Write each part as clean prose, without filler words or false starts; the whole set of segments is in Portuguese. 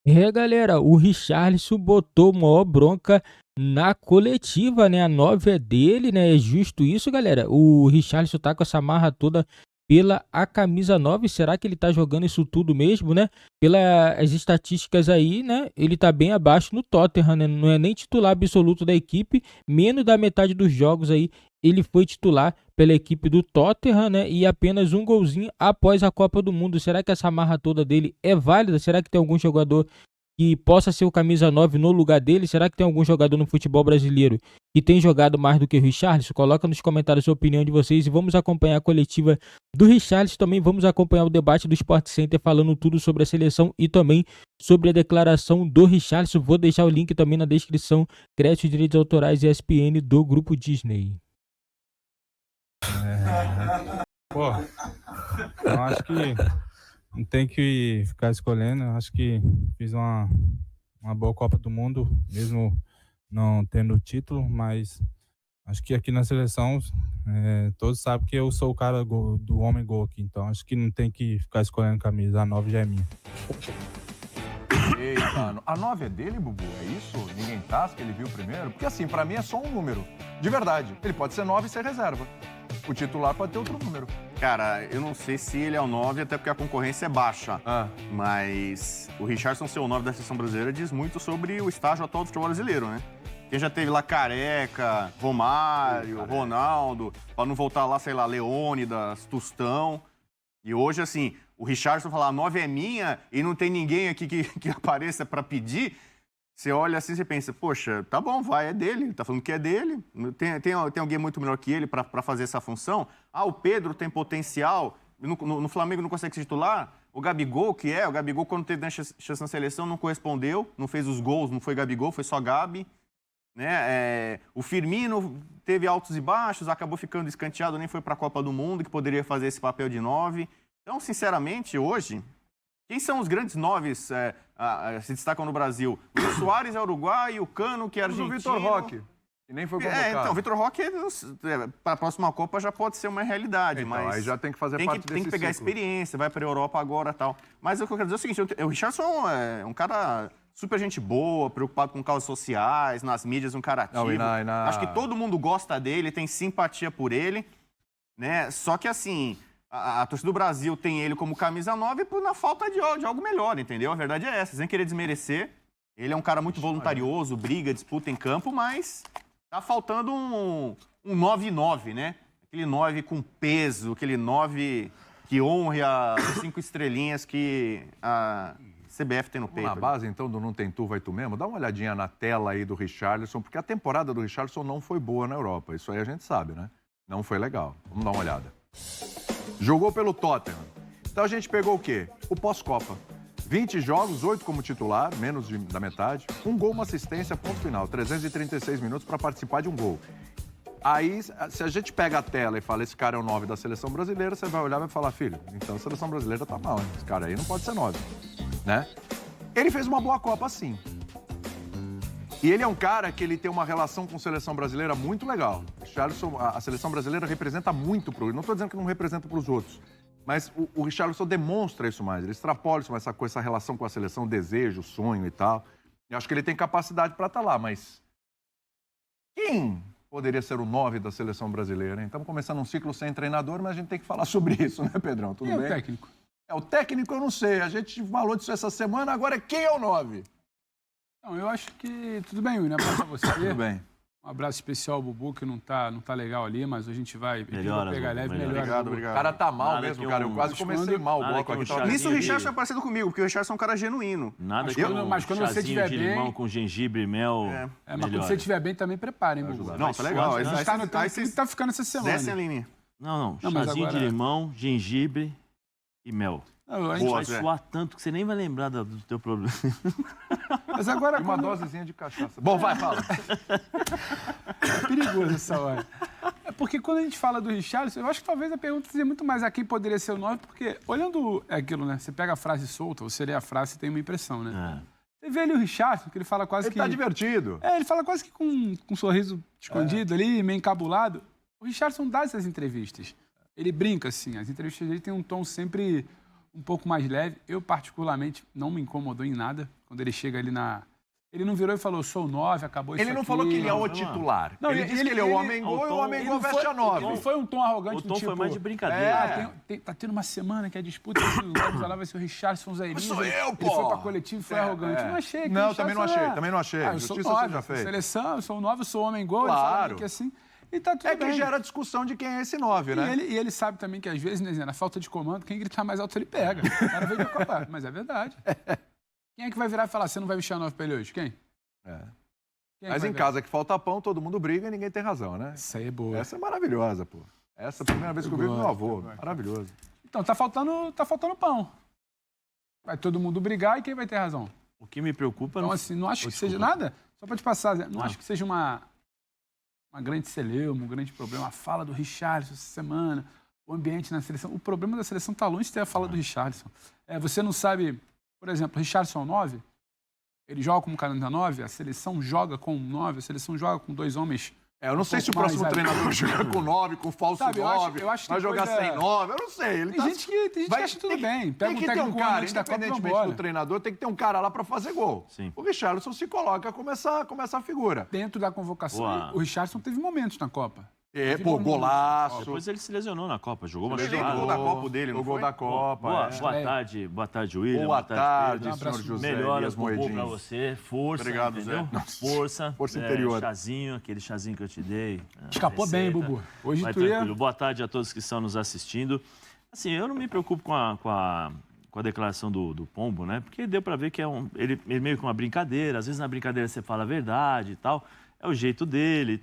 É, galera, o Richarlison botou maior bronca na coletiva, né? A 9 é dele, né? É justo isso, galera? O Richarlison tá com essa marra toda pela a camisa 9. Será que ele tá jogando isso tudo mesmo, né? Pelas estatísticas aí, né? Ele tá bem abaixo no Tottenham, né? Não é nem titular absoluto da equipe, menos da metade dos jogos aí ele foi titular pela equipe do Tottenham, né? E apenas um golzinho após a Copa do Mundo. Será que essa marra toda dele é válida? Será que tem algum jogador que possa ser o camisa 9 no lugar dele? Será que tem algum jogador no futebol brasileiro que tem jogado mais do que o Richarlison? Coloca nos comentários a opinião de vocês e vamos acompanhar a coletiva do Richarlison. Também vamos acompanhar o debate do Sport Center falando tudo sobre a seleção e também sobre a declaração do Richarlison. Vou deixar o link também na descrição. Crédito de direitos autorais ESPN do Grupo Disney. Pô, eu acho que não tem que ficar escolhendo. Eu acho que fiz uma boa Copa do Mundo, mesmo não tendo título, mas acho que aqui na seleção todos sabem que eu sou o cara do homem gol aqui, então acho que não tem que ficar escolhendo camisa. A 9 já é minha. Eita, a 9 é dele, Bubu? É isso? Ninguém tasca, que ele viu primeiro? Porque assim, pra mim é só um número. De verdade. Ele pode ser 9 e ser reserva. O titular pode ter outro número. Cara, eu não sei se ele é o 9, até porque a concorrência é baixa. Mas o Richarlison ser o 9 da seleção brasileira diz muito sobre o estágio atual do futebol brasileiro, né? Quem já teve lá Careca, Romário, Ronaldo, pra não voltar lá, sei lá, Leônidas, Tostão. E hoje, assim, o Richarlison falar, a 9 é minha e não tem ninguém aqui que apareça pra pedir. Você olha assim e pensa, poxa, tá bom, vai, é dele, ele tá falando que é dele. Tem alguém muito melhor que ele para fazer essa função? Ah, o Pedro tem potencial, no Flamengo não consegue ser titular? O Gabigol, o Gabigol quando teve chance na seleção não correspondeu, não fez os gols, não foi Gabigol, foi só Gabi. Né? O Firmino teve altos e baixos, acabou ficando escanteado, nem foi para a Copa do Mundo, que poderia fazer esse papel de 9. Então, sinceramente, hoje... Quem são os grandes noves se destacam no Brasil? O Luis Soares é uruguai, o Cano, que é argentino. O Vitor Roque, que nem foi convocado. Então, o Vitor Roque, para a próxima Copa, já pode ser uma realidade. Então, mas aí já tem que fazer parte desse tem que pegar ciclo. Experiência, vai para a Europa agora e tal. Mas o que eu quero dizer é o seguinte, o Richarlison é um cara super gente boa, preocupado com causas sociais, nas mídias, um cara ativo. Acho que todo mundo gosta dele, tem simpatia por ele, né? Só que, assim... A torcida do Brasil tem ele como camisa 9 na falta de algo melhor, entendeu? A verdade é essa, sem querer desmerecer. Ele é um cara muito voluntarioso, briga, disputa em campo, mas tá faltando um 9-9, né? Aquele 9 com peso, aquele 9 que honre as 5 estrelinhas que a CBF tem no peito. Na base, então, do Não Tem Tu, Vai Tu Mesmo, dá uma olhadinha na tela aí do Richarlison, porque a temporada do Richarlison não foi boa na Europa. Isso aí a gente sabe, né? Não foi legal. Vamos dar uma olhada. Jogou pelo Tottenham. Então a gente pegou o quê? O pós-Copa. 20 jogos, 8 como titular, menos da metade. Um gol, uma assistência, ponto final. 336 minutos para participar de um gol. Aí, se a gente pega a tela e fala, esse cara é o 9 da seleção brasileira, você vai olhar e vai falar, filho, então a seleção brasileira tá mal, hein? Esse cara aí não pode ser 9, né? Ele fez uma boa Copa, sim. E ele é um cara que ele tem uma relação com a seleção brasileira muito legal. Richarlison, a seleção brasileira representa muito para ele. Não estou dizendo que não representa para os outros, mas o Richarlison demonstra isso mais. Ele extrapola isso mais, essa relação com a seleção, desejo, sonho e tal. Eu acho que ele tem capacidade para estar lá, mas quem poderia ser o 9 da seleção brasileira, hein? Estamos começando um ciclo sem treinador, mas a gente tem que falar sobre isso, né, Pedrão? Tudo bem? O técnico? O técnico eu não sei. A gente falou disso essa semana, agora quem é o 9? Não, eu acho que tudo bem, Will, né? Pra você. Tudo bem. Um abraço especial ao Bubu, que não tá legal ali, mas a gente vai Melhora, pegar leve, melhor. Obrigado. O cara tá mal Nada mesmo, que cara. Eu um- quase comecei mal o nada bloco que um aqui. chazinho Nisso o Richarlison é de- parecido comigo, porque o Richarlison é um cara genuíno. Nada que mas quando você chazinho tiver de bem- limão com gengibre e mel. Mas quando melhora. você estiver bem, também preparem, Bubu. Não, tá legal. A gente tá notando que ele tá ficando essa semana. Desce a linha. Não, Não, mas chazinho agora- de limão, gengibre e mel. Não, a A gente gente vai Zé. suar tanto que você nem vai lembrar do teu problema. Mas agora, E uma quando... dosezinha de cachaça. Bom, vai, fala. é perigoso essa hora. É porque quando a gente fala do Richarlison, eu acho que talvez a pergunta seja muito mais a quem poderia ser o 9, porque olhando aquilo, né? Você pega a frase solta, você lê a frase e tem uma impressão, né? Você vê ali o Richarlison, que ele fala quase Ele que... tá divertido. ele fala quase que com um sorriso escondido ali, meio encabulado. O Richarlison dá essas entrevistas. Ele brinca, assim. As entrevistas dele têm um tom sempre um pouco mais leve. Eu, particularmente, não me incomodou em nada quando ele chega ali na... Ele não virou e falou, sou 9, acabou isso Ele não aqui. falou que ele é o titular. Não, ele disse que ele é o homem-gol e o homem-gol veste a 9. Não foi um tom arrogante O do tom tipo... foi mais de brincadeira. Tá tendo uma semana que a disputa entre os nomes lá vai ser o Richarlison, o Zé Elísio. Sou eu, pô! Ele foi pra coletivo e foi arrogante. Não achei. Não, também não achei. Também não achei. Eu sou Justiça 9, seja feita. seleção, eu sou 9, eu sou homem-gol. Claro. Que assim, e tá tudo É que bem. gera discussão de quem é esse 9, né? E ele sabe também que às vezes, né, Zé, na falta de comando, quem gritar mais alto ele pega. O cara veio pra Copa, mas é verdade. Quem é que vai virar e falar, você não vai vestir a 9 pra ele hoje? Quem? Mas em casa que falta pão, todo mundo briga e ninguém tem razão, né? Isso aí é boa. Essa é maravilhosa, pô. Essa é a primeira vez que eu vi meu avô. Maravilhoso. Então, tá faltando pão. Vai todo mundo brigar e quem vai ter razão? O que me preocupa... Então, assim, não acho que seja nada... Só pra te passar, Zé, não acho que seja uma grande celeuma, um grande problema. A fala do Richarlison essa semana, o ambiente na seleção. O problema da seleção tá longe de ter a fala do Richarlison. Você não sabe... Por exemplo, o Richarlison 9... Ele joga como camisa 9, a seleção joga com 9, a seleção joga com 2 homens. Eu não sei se o próximo treinador joga com 9, com falso 9, eu acho que vai jogar sem 9, eu não sei. Tem gente que acha tudo bem. Pega Tem que um ter um cara, da Copa, independentemente do treinador, tem que ter um cara lá para fazer gol. Sim. O Richarlison se coloca como essa figura. Dentro da convocação, o Richarlison teve momentos na Copa. Golaço. Depois ele se lesionou na Copa, jogou uma Ele chegada. gol da Copa dele, não o gol foi? da Copa. Boa tarde, William. Boa tarde, Pedro. senhor José Melhoras Elias pro gol Moedinho. pra você. Força, Obrigado, entendeu? Zé. Força. Força interior. Chazinho, aquele chazinho que eu te dei. Escapou bem, Receita. Bubu. Hoje Vai tu ia... tranquilo. Boa tarde a todos que estão nos assistindo. Assim, eu não me preocupo com a declaração do Pombo, né? Porque deu pra ver que ele meio que uma brincadeira. Às vezes na brincadeira você fala a verdade e tal. É o jeito dele.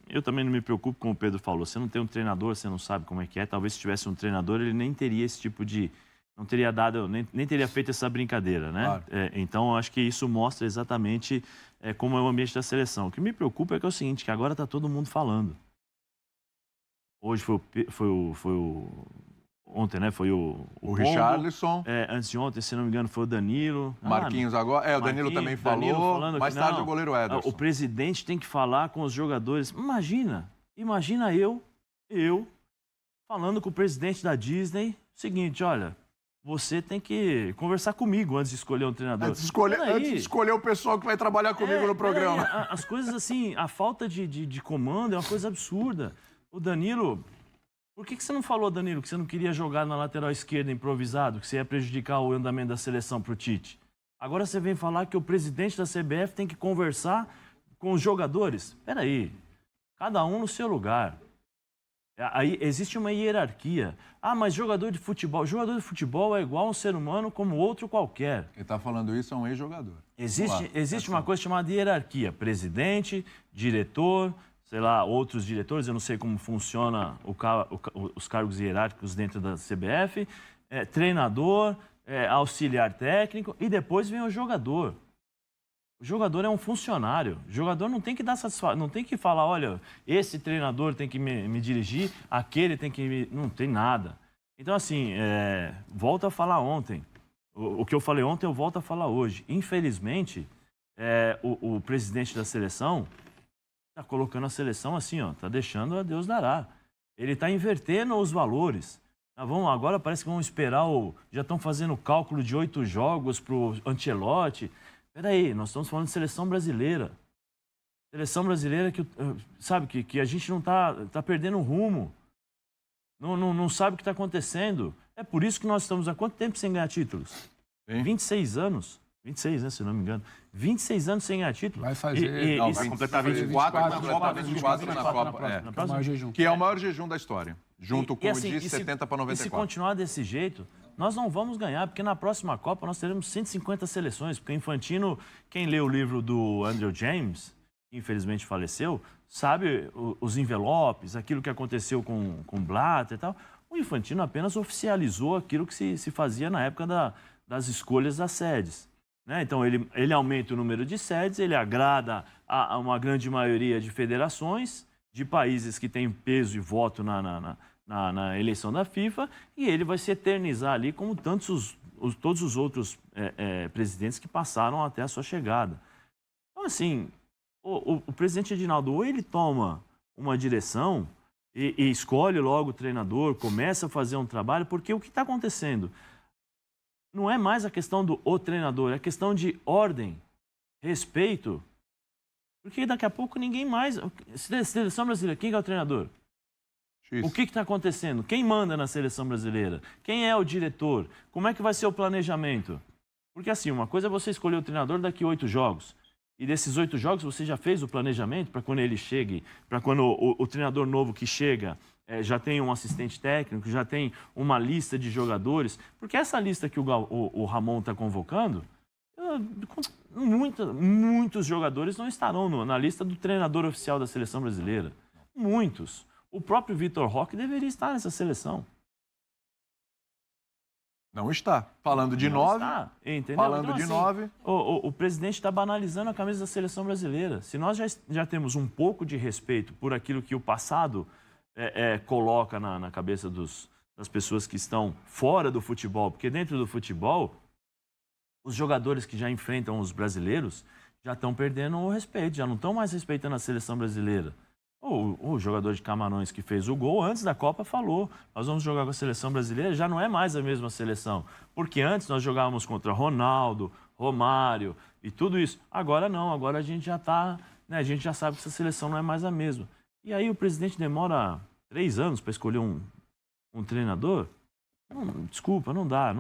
Eu também não me preocupo, como o Pedro falou. Você não tem um treinador, você não sabe como é que é. Talvez se tivesse um treinador, ele nem teria esse tipo de... Não teria dado, nem teria feito essa brincadeira, né? Claro. Então, eu acho que isso mostra exatamente como é o ambiente da seleção. O que me preocupa é que é o seguinte, que agora está todo mundo falando. Hoje ontem, né? Foi o O Pombo. Richarlison. Antes de ontem, se não me engano, foi o Danilo. Marquinhos agora. O Danilo também Danilo falou. falando Mais que tarde não, o goleiro Ederson. o presidente tem que falar com os jogadores. Imagina eu falando com o presidente da Disney, seguinte, olha, você tem que conversar comigo antes de escolher um treinador. Antes de escolher o pessoal que vai trabalhar comigo no programa. As coisas assim, a falta de comando é uma coisa absurda. O Danilo... Por que você não falou, Danilo, que você não queria jogar na lateral esquerda improvisado, que você ia prejudicar o andamento da seleção pro Tite? Agora você vem falar que o presidente da CBF tem que conversar com os jogadores? Espera aí, cada um no seu lugar. Aí existe uma hierarquia. Mas jogador de futebol é igual a um ser humano como outro qualquer. Quem está falando isso é um ex-jogador. Existe uma coisa chamada hierarquia. Presidente, diretor, sei lá, outros diretores, eu não sei como funciona os cargos hierárquicos dentro da CBF, treinador, auxiliar técnico e depois vem o jogador. O jogador é um funcionário. O jogador não tem que dar satisfação, não tem que falar, olha, esse treinador tem que me dirigir, aquele tem que me... Não tem nada. Então, assim, volto a falar ontem. O que eu falei ontem, eu volto a falar hoje. Infelizmente, o presidente da seleção está colocando a seleção assim, ó, tá deixando a Deus dará. Ele está invertendo os valores. Agora parece que vão esperar já estão fazendo cálculo de 8 jogos para o Ancelotti. Espera aí, nós estamos falando de seleção brasileira. Seleção brasileira que, sabe, que a gente não tá perdendo o rumo. Não sabe o que está acontecendo. É por isso que nós estamos há quanto tempo sem ganhar títulos? 26 anos. 26, né, se não me engano. 26 anos sem ganhar título. Vai fazer... Vai completar 24 na Copa. 24 na Copa. Maior jejum. Que é o maior jejum da história. Junto, como disse, 70 para 94. E se continuar desse jeito, nós não vamos ganhar, porque na próxima Copa nós teremos 150 seleções, porque o Infantino, quem lê o livro do Andrew James, que infelizmente faleceu, sabe os envelopes, aquilo que aconteceu com o Blatter e tal. O Infantino apenas oficializou aquilo que se fazia na época das escolhas das sedes. Né? Então, ele aumenta o número de sedes, ele agrada a uma grande maioria de federações, de países que têm peso e voto na eleição da FIFA, e ele vai se eternizar ali como todos os outros presidentes que passaram até a sua chegada. Então, assim, o presidente Edinaldo, ou ele toma uma direção e escolhe logo o treinador, começa a fazer um trabalho, porque o que está acontecendo? não é mais a questão do o treinador, é a questão de ordem, respeito. Porque daqui a pouco ninguém mais... Seleção brasileira, quem é o treinador? O que está acontecendo? Quem manda na seleção brasileira? Quem é o diretor? Como é que vai ser o planejamento? Porque assim, uma coisa é você escolher o treinador daqui a 8 jogos. E desses 8 jogos você já fez o planejamento para quando ele chegue, para quando o treinador novo que chega já tem um assistente técnico, já tem uma lista de jogadores. Porque essa lista que o Ramon está convocando, muitos jogadores não estarão na lista do treinador oficial da seleção brasileira. Muitos. O próprio Vitor Roque deveria estar nessa seleção. Não está. Falando de 9. Entendeu? Falando então, de assim, 9. O presidente está banalizando a camisa da seleção brasileira. Se nós já temos um pouco de respeito por aquilo que o passado coloca na cabeça das pessoas que estão fora do futebol, porque dentro do futebol, os jogadores que já enfrentam os brasileiros já estão perdendo o respeito, já não estão mais respeitando a seleção brasileira. O jogador de Camarões que fez o gol antes da Copa falou, nós vamos jogar com a seleção brasileira, já não é mais a mesma seleção. Porque antes nós jogávamos contra Ronaldo, Romário e tudo isso. Agora não, agora a gente já está, né, a gente já sabe que essa seleção não é mais a mesma. E aí o presidente demora 3 anos para escolher um treinador? Desculpa, não dá.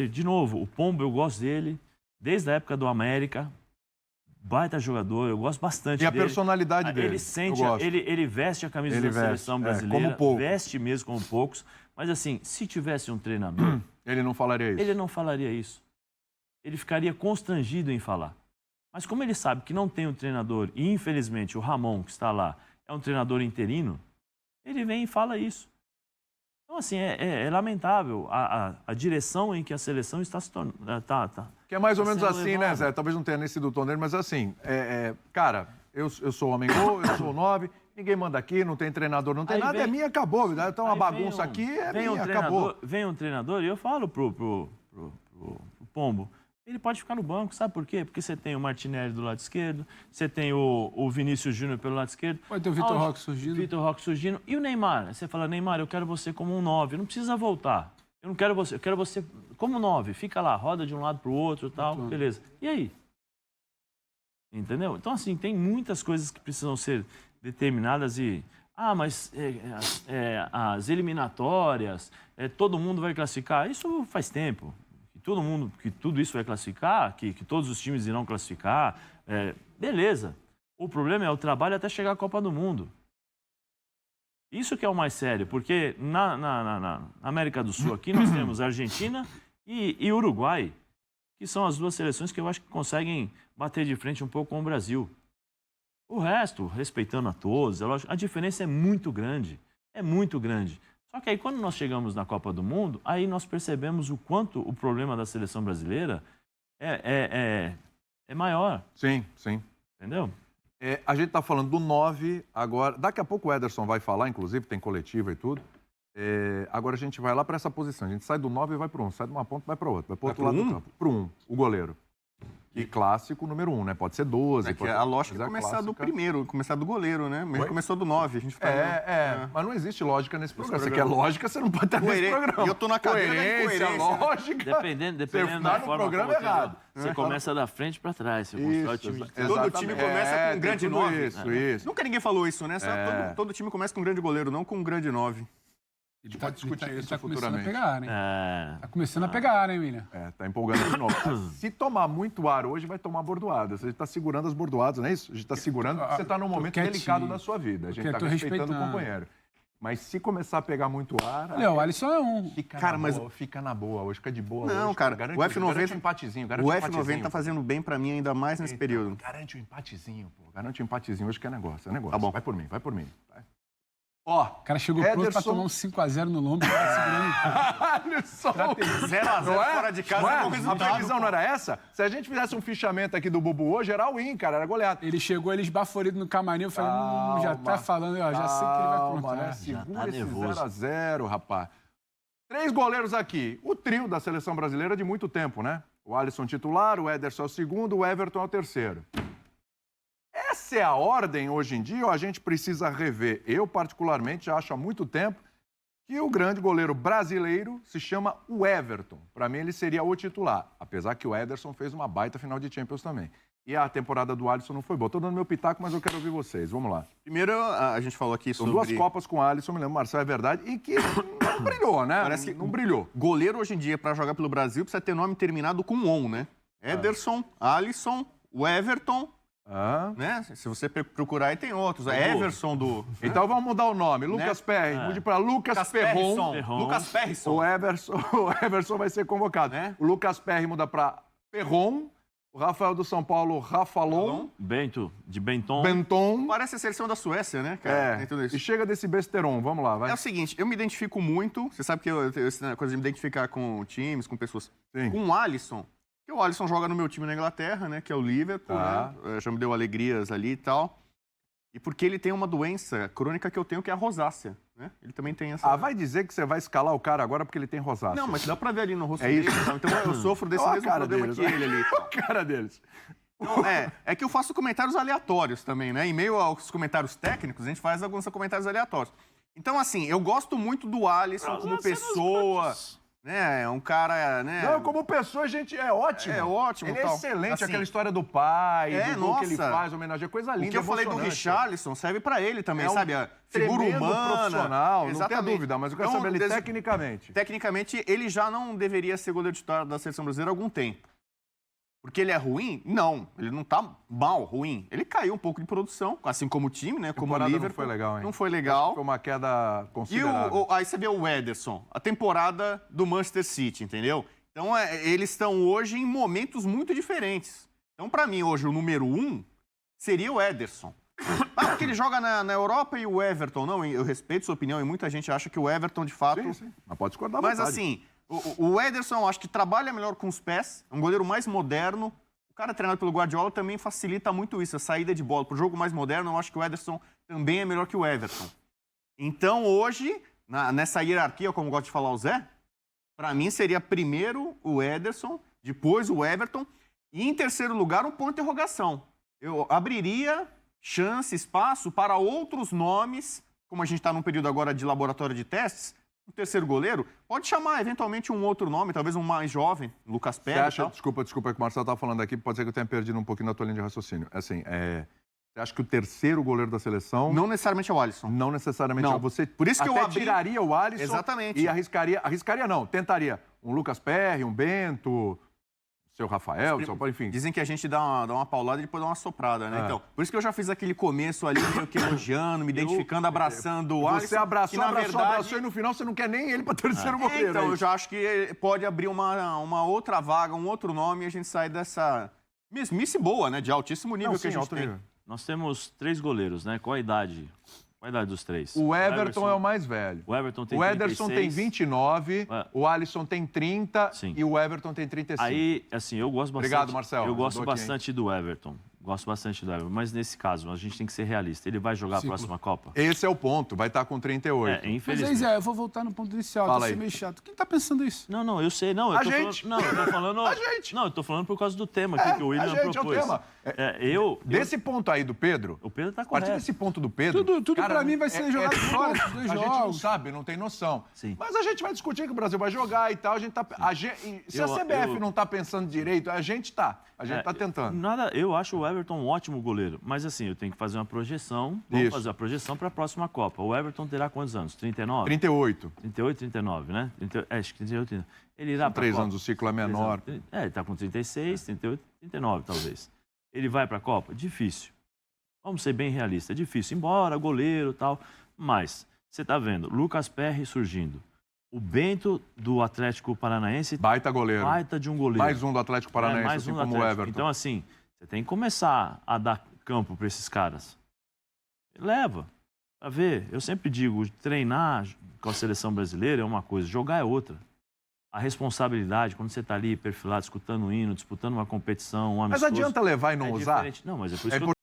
De novo, o Pombo eu gosto dele, desde a época do América. Baita jogador, eu gosto bastante dele. E a personalidade dele. Ele sente, ele veste a camisa da seleção brasileira, como poucos. veste mesmo como poucos. Mas assim, se tivesse um treinador... Ele não falaria isso. Ele não falaria isso. Ele ficaria constrangido em falar. Mas como ele sabe que não tem um treinador, e infelizmente o Ramon, que está lá, é um treinador interino, ele vem e fala isso. Então, assim, é lamentável a direção em que a seleção está se tornando... Que é mais ou menos assim, levado. né, Zé? Talvez não tenha nem sido o tom dele, mas assim, cara, eu sou homem gol, eu sou 9, ninguém manda aqui, não tem treinador, não tem Aí nada, é minha, acabou. Então uma bagunça aqui é minha, acabou. Vem um treinador e eu falo pro Pombo, ele pode ficar no banco, sabe por quê? Porque você tem o Martinelli do lado esquerdo, você tem o Vinícius Júnior pelo lado esquerdo. Pode ter o Vitor Roque surgindo. Vitor Roque surgindo. E o Neymar? Você fala, Neymar, eu quero você como um 9, não precisa voltar. Eu quero você como 9, fica lá, roda de um lado para o outro e tal, beleza. E aí? Entendeu? Então, assim, tem muitas coisas que precisam ser determinadas e... mas as eliminatórias, todo mundo vai classificar. Isso faz tempo. Que tudo isso vai classificar, que todos os times irão classificar. Beleza. O problema é o trabalho até chegar à Copa do Mundo. Isso que é o mais sério, porque na América do Sul aqui nós temos Argentina e Uruguai, que são as duas seleções que eu acho que conseguem bater de frente um pouco com o Brasil. O resto, respeitando a todos, a diferença é muito grande. É muito grande. Só que aí quando nós chegamos na Copa do Mundo, aí nós percebemos o quanto o problema da seleção brasileira é maior. Sim, sim. Entendeu? A gente está falando do 9 agora. Daqui a pouco o Ederson vai falar, inclusive, tem coletiva e tudo. Agora a gente vai lá para essa posição. A gente sai do 9 e vai para 1. Sai de uma ponta e vai para outra. Vai para o outro lado do campo. Para 1, o goleiro. E clássico número 1, né? Pode ser 12. A lógica é começar do primeiro, começar do goleiro, né? Mas começou do 9. A gente fica mas não existe lógica nesse programa. Você quer lógica, você não pode estar nesse programa. E eu tô na cadeira da Coerência, lógica. Dependendo Você da no forma programa como errado. Você começa da frente para trás. Você constrói o time. Todo time começa com um grande 9. Isso. Nunca ninguém falou isso, né? Todo time começa com um grande goleiro, não com um grande 9. Ele pode discutir isso tá começando a futuramente. pegar, né? Tá começando a pegar, hein, William? Tá empolgando de novo. Se tomar muito ar hoje, vai tomar bordoada. Você está segurando as bordoadas, não é isso? A gente está segurando porque você está num momento delicado da sua vida. A gente está respeitando o companheiro. Mas se começar a pegar muito ar... Olha, o Alisson é um. Fica na boa hoje, fica de boa. Não, hoje, cara, garante, o F90... Garante um empatezinho. O F90 tá fazendo bem pra mim, ainda mais nesse período. Garante um empatezinho, pô. Garante um empatezinho hoje que é negócio. Tá bom. Vai por mim. O cara chegou pronto pra tomar um 5x0 no lombo. Alisson! 0x0 fora de casa é bom resultado. A previsão não era essa? Se a gente fizesse um fichamento aqui do Bubu hoje, era o win, cara. Era goleado. Ele chegou, ele esbaforido no camarim. Eu falei, já tá falando, já sei que ele vai aprontar. Né? Segura esse 0x0, rapaz. 3 goleiros aqui. O trio da seleção brasileira de muito tempo, né? O Alisson titular, o Ederson é o segundo, o Everton é o terceiro. Essa é a ordem hoje em dia ou a gente precisa rever? Eu, particularmente, já acho há muito tempo que o grande goleiro brasileiro se chama o Everton. Para mim, ele seria o titular, apesar que o Ederson fez uma baita final de Champions também. E a temporada do Alisson não foi boa. Estou dando meu pitaco, mas eu quero ouvir vocês. Vamos lá. Primeiro, a gente falou aqui sobre... São 2 Copas com o Alisson, me lembro, Marcelo, é verdade, e que não brilhou, né? Parece que não brilhou. Goleiro, hoje em dia, para jogar pelo Brasil, precisa ter nome terminado com on, né? Ederson, Alisson, o Everton... Né? Se você procurar aí, tem outros. Everson do... Então vamos mudar o nome. Lucas Perry. Mude para Lucas Perron. Lucas Perrisson. O Everson vai ser convocado. O Lucas Perry muda para Perron. O Rafael do São Paulo, Rafalon. Bento, de Benton. Benton. Parece a seleção da Suécia, né, cara? Tem tudo isso. E chega desse besteron. Vamos lá, vai. É o seguinte, eu me identifico muito. Você sabe que eu tenho essa coisa de me identificar com times, com pessoas. Sim. Com o Alisson. Porque o Alisson joga no meu time na Inglaterra, né? Que é o Liverpool, né? Já me deu alegrias ali e tal. E porque ele tem uma doença crônica que eu tenho, que é a rosácea, né? Ele também tem essa... vai dizer que você vai escalar o cara agora porque ele tem rosácea. Não, mas dá pra ver ali no rosto isso. dele. Então eu sofro desse mesmo problema que ele ali. O cara deles. Então, é que eu faço comentários aleatórios também, né? Em meio aos comentários técnicos, a gente faz alguns comentários aleatórios. Então, assim, eu gosto muito do Alisson como pessoa... Né? É um cara, né? Não, como pessoa, gente, é ótimo. É ótimo. Ele é tal. excelente, Assim, aquela história do pai, do gol que ele nossa. faz, homenagem, é coisa linda. O que eu falei do Richarlison serve pra ele também, É um sabe? A figura humana. Profissional, não Exatamente. tenha dúvida, mas eu quero saber ele tecnicamente. Tecnicamente, ele já não deveria ser goleiro titular da seleção brasileira há algum tempo. Porque ele é ruim? Não, ele não tá mal, ruim. Ele caiu um pouco de produção, assim como o time, né? Como o Liverpool. Não foi legal, hein? Não foi legal. Foi uma queda E considerável. aí você vê o Ederson, a temporada do Manchester City, entendeu? Então, eles estão hoje em momentos muito diferentes. Então, pra mim, hoje, o número 1 seria o Ederson. Porque ele joga na Europa e o Everton, não, eu respeito sua opinião e muita gente acha que o Everton, de fato... Sim. Mas pode discordar à Mas vontade. assim, o Ederson, eu acho que trabalha melhor com os pés, é um goleiro mais moderno. O cara treinado pelo Guardiola também facilita muito isso, a saída de bola. Pro jogo mais moderno, eu acho que o Ederson também é melhor que o Everton. Então, hoje, nessa hierarquia, como gosta de falar o Zé, pra mim seria primeiro o Ederson, depois o Everton, e em terceiro lugar, um ponto de interrogação. Eu abriria chance, espaço para outros nomes, como a gente está num período agora de laboratório de testes. O terceiro goleiro pode chamar eventualmente um outro nome, talvez um mais jovem, Lucas Perry. Desculpa, que o Marcelo estava falando aqui, pode ser que eu tenha perdido um pouquinho da tua linha de raciocínio. Assim, você acha que o terceiro goleiro da seleção... Não necessariamente é o Alisson. Não necessariamente Não. Você Por isso que até eu abri... tiraria o Alisson. Exatamente. E arriscaria não, tentaria um Lucas Perry, um Bento, seu Rafael, enfim. Dizem que a gente dá uma paulada e depois dá uma soprada, né? Então, por isso que eu já fiz aquele começo ali, meio que elogiando, me identificando, abraçando o Alisson. Você abraçou, que, na verdade... e no final você não quer nem ele para terceiro goleiro. Então, eu já acho que pode abrir uma outra vaga, um outro nome e a gente sai dessa mesmice boa, né? De altíssimo nível que a gente tem. Nós temos 3 goleiros, né? Qual a idade? Qual a idade dos 3? O Everton é o mais velho. O Everton tem O Ederson 36. tem 29, o Alisson tem 30 Sim. e o Everton tem 35. Aí, assim, eu gosto bastante... Obrigado, Marcelo. Eu gosto bastante do Everton. Gosto bastante do Everton. Mas nesse caso, a gente tem que ser realista. Ele vai jogar a próxima Copa? Esse é o ponto. Vai estar com 38. Mas Infelizmente. aí, Zé, eu vou voltar no ponto inicial. Fala Tá aí. sendo meio chato. Quem tá pensando isso? Não, eu sei. Não, eu A tô gente. falando... Não, eu tô falando... A gente. Não, eu tô falando por causa do tema aqui que o William a gente propôs. é o tema. Desse ponto aí do Pedro... O Pedro tá A partir correto. desse ponto do Pedro... Tudo pra mim vai ser jogado fora dos dois A gente não jogos. sabe, não tem noção. Sim. Mas a gente vai discutir que o Brasil vai jogar e tal. A gente tá... Se a CBF não tá pensando direito, a gente tá. A gente tá tentando. Eu acho o Everton um ótimo goleiro. Mas assim, eu tenho que fazer uma projeção. Vamos fazer a projeção para a próxima Copa. O Everton terá quantos anos? 39? 38. 38, 39, né? Acho que 38, 39. Ele irá para 3 anos, o ciclo é menor. Ele está com 36, 38, 39 talvez. Ele vai para a Copa? Difícil. Vamos ser bem realistas. É difícil. Embora, goleiro e tal. Mas, você está vendo, Lucas Perry surgindo. O Bento do Atlético Paranaense. Baita goleiro. Baita de um goleiro. Mais um do Atlético Paranaense, mais assim um do como o Atlético. Everton. Então, assim, você tem que começar a dar campo para esses caras. Leva. Pra ver. Eu sempre digo, treinar com a seleção brasileira é uma coisa, jogar é outra. A responsabilidade, quando você está ali perfilado, escutando o hino, disputando uma competição, um amistoso... Mas adianta levar e não usar? Diferente. Não, mas é por isso que eu...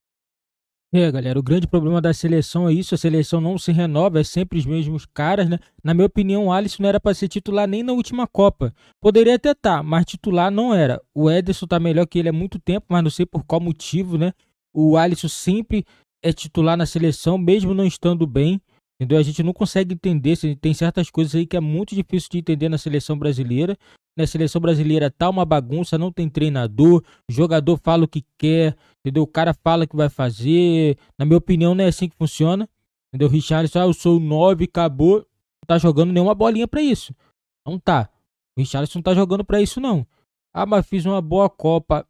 Galera, o grande problema da seleção é isso, a seleção não se renova, é sempre os mesmos caras, né? Na minha opinião, o Alisson não era para ser titular nem na última Copa. Poderia até estar, mas titular não era. O Ederson tá melhor que ele há muito tempo, mas não sei por qual motivo, né? O Alisson sempre é titular na seleção, mesmo não estando bem. Entendeu? A gente não consegue entender, tem certas coisas aí que é muito difícil de entender na seleção brasileira. Na seleção brasileira tá uma bagunça, não tem treinador, o jogador fala o que quer, entendeu? O cara fala o que vai fazer. Na minha opinião, não é assim que funciona. Entendeu? O Richarlison, eu sou o 9, acabou. Não tá jogando nenhuma bolinha pra isso. Não tá. O Richarlison não tá jogando pra isso, não. Ah, mas fiz uma boa Copa.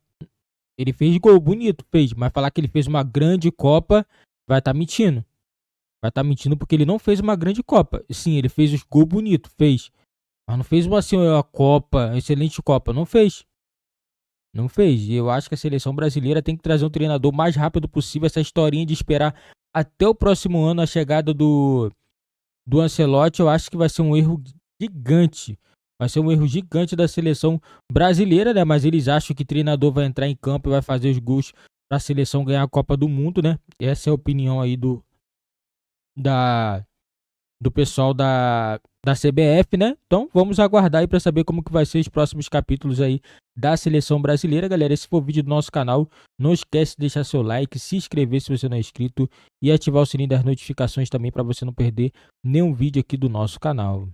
Ele fez gol bonito, fez. Mas falar que ele fez uma grande Copa, vai tá mentindo. Vai tá mentindo porque ele não fez uma grande Copa. Sim, ele fez os gols bonitos, fez. Mas não fez uma Copa, excelente Copa. Não fez. Não fez. E eu acho que a seleção brasileira tem que trazer um treinador o mais rápido possível. Essa historinha de esperar até o próximo ano a chegada do Ancelotti, eu acho que vai ser um erro gigante. Vai ser um erro gigante da seleção brasileira, né? Mas eles acham que o treinador vai entrar em campo e vai fazer os gols para a seleção ganhar a Copa do Mundo, né? Essa é a opinião aí do pessoal da CBF, né? Então vamos aguardar aí para saber como que vai ser os próximos capítulos aí da seleção brasileira, galera. Esse foi o vídeo do nosso canal. Não esquece de deixar seu like, se inscrever se você não é inscrito e ativar o sininho das notificações também para você não perder nenhum vídeo aqui do nosso canal.